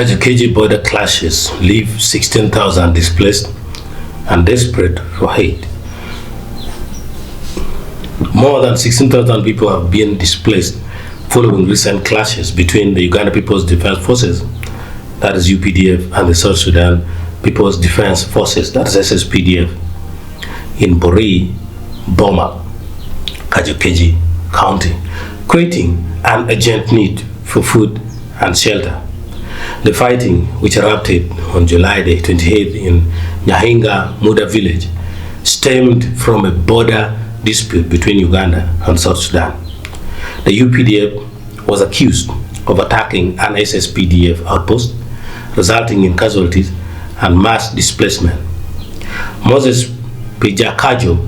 Kajo-Keji border clashes leave 16,000 displaced and desperate for aid. More than 16,000 people have been displaced following recent clashes between the Uganda People's Defense Forces, that is UPDF, and the South Sudan People's Defense Forces, that is SSPDF, in Bori, Boma, Kajo-Keji County, creating an urgent need for food and shelter. The fighting, which erupted on July the 28th in Nyahinga Muda village, stemmed from a border dispute between Uganda and South Sudan. The UPDF was accused of attacking an SSPDF outpost, resulting in casualties and mass displacement. Moses Pijakajo,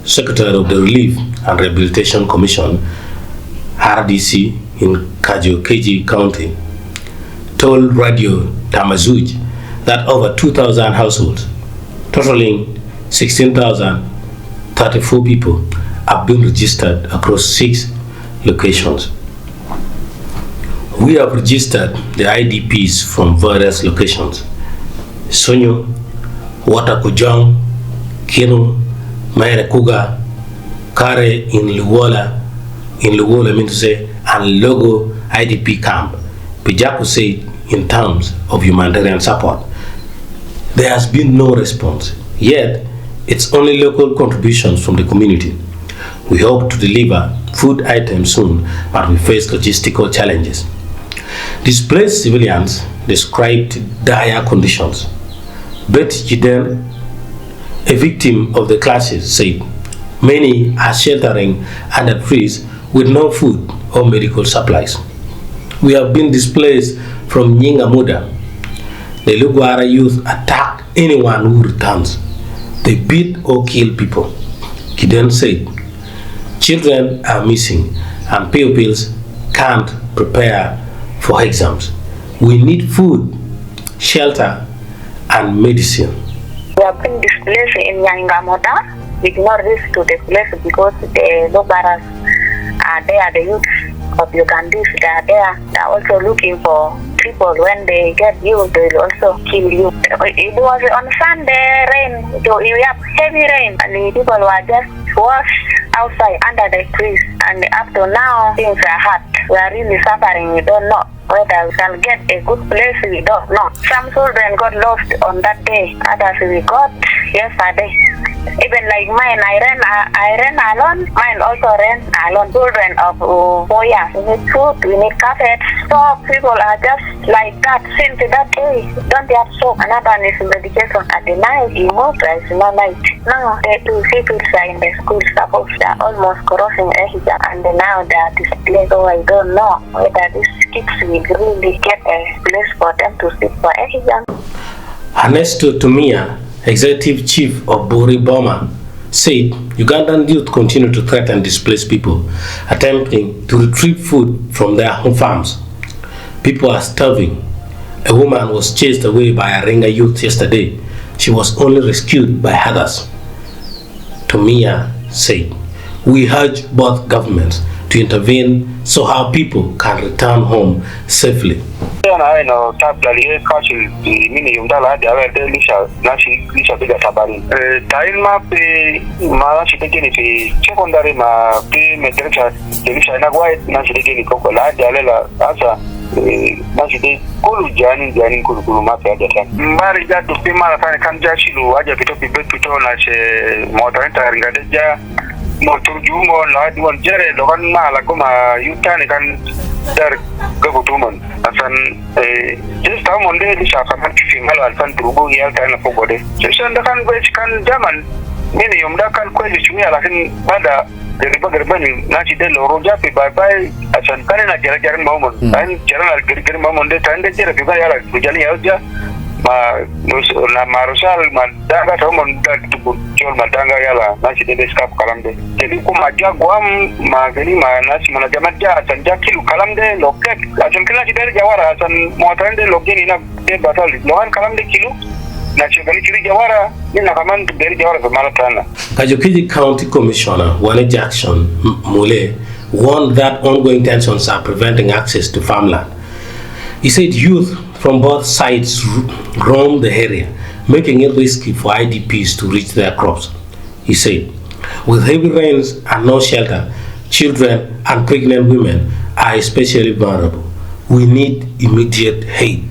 Secretary of the Relief and Rehabilitation Commission, RDC, in Kajo-Keji County, told Radio Tamazuj that over 2,000 households, totaling 16,034 people, have been registered across 6 locations. We have registered the IDPs from various locations: Sonyo, Watakujong, Kinu, Mairekuga, Kare in Luwola, and Logo IDP camp, Pijaku said in terms of humanitarian support. There has been no response, yet it's only local contributions from the community. We hope to deliver food items soon, but we face logistical challenges. Displaced civilians described dire conditions. Bet Jiden, a victim of the clashes, said many are sheltering under trees with no food or medical supplies. We have been displaced from Nyingamuda. The Lugwara youth attack anyone who returns. They beat or kill people. Kiden said, children are missing and pupils can't prepare for exams. We need food, shelter, and medicine. We have been displaced in Nyangamoda with no risk to the place because the Lugwaras are there, the youth of Ugandans, they are there. They are also looking for people. When they get you, they will also kill you. It was on Sunday, rain, we have heavy rain, and the people were just washed outside under the trees. And up to now, things are hard. We are really suffering. We don't know whether we can get a good place. We don't know. Some children got lost on that day. Others we got yesterday. Even like mine, I ran alone. Mine also ran alone. Children of 4 years. We need food, we need carpet. So people are just like that since that day. Don't have soap. Another one is medication at the night. You move, there is no night. Now the two people are in the school suppose they are almost crossing a hijab, and now they are displaced. So I don't know whether these kids will really get a place for them to sit for a hijab. Ernesto Tumia, Executive Chief of Bori Boma, said Ugandan youth continue to threaten displaced people, attempting to retrieve food from their home farms. People are starving. A woman was chased away by Aringa youth yesterday. She was only rescued by others. Tumia said, we urge both governments to intervene so our people can return home safely. Kulu jani kulu mapya jatan mbari jatu pima na kan jashilu waja pito na che Humanitarian gadeja motujumo la diwan jere lokan mala kuma yutani kan dar gabutuman asan just amonde di shafaman kifingal alfan turugo yalta na fogode session da kan kan jaman mini yumda kan kweli chumia lakini bada gerba-gerba na ci de loro japi bye asan kan na jara-jara mamon an jara gerba mamon de tan de jara biba yala bujani yauja ma marusal ma danga tomon da tubu chol ma danga yala na ci de skap kalamde jadi ko ma jagwam ma gani ma na ci mana jamaja asan jakilu kalamde loket asan kila ci de jawara asan motande lokeni na de batal lohan kalamde kilu. Kajo-Keji County Commissioner Wane Jackson Mule warned that ongoing tensions are preventing access to farmland. He said youth from both sides roam the area, making it risky for IDPs to reach their crops. He said, with heavy rains and no shelter, children and pregnant women are especially vulnerable. We need immediate aid.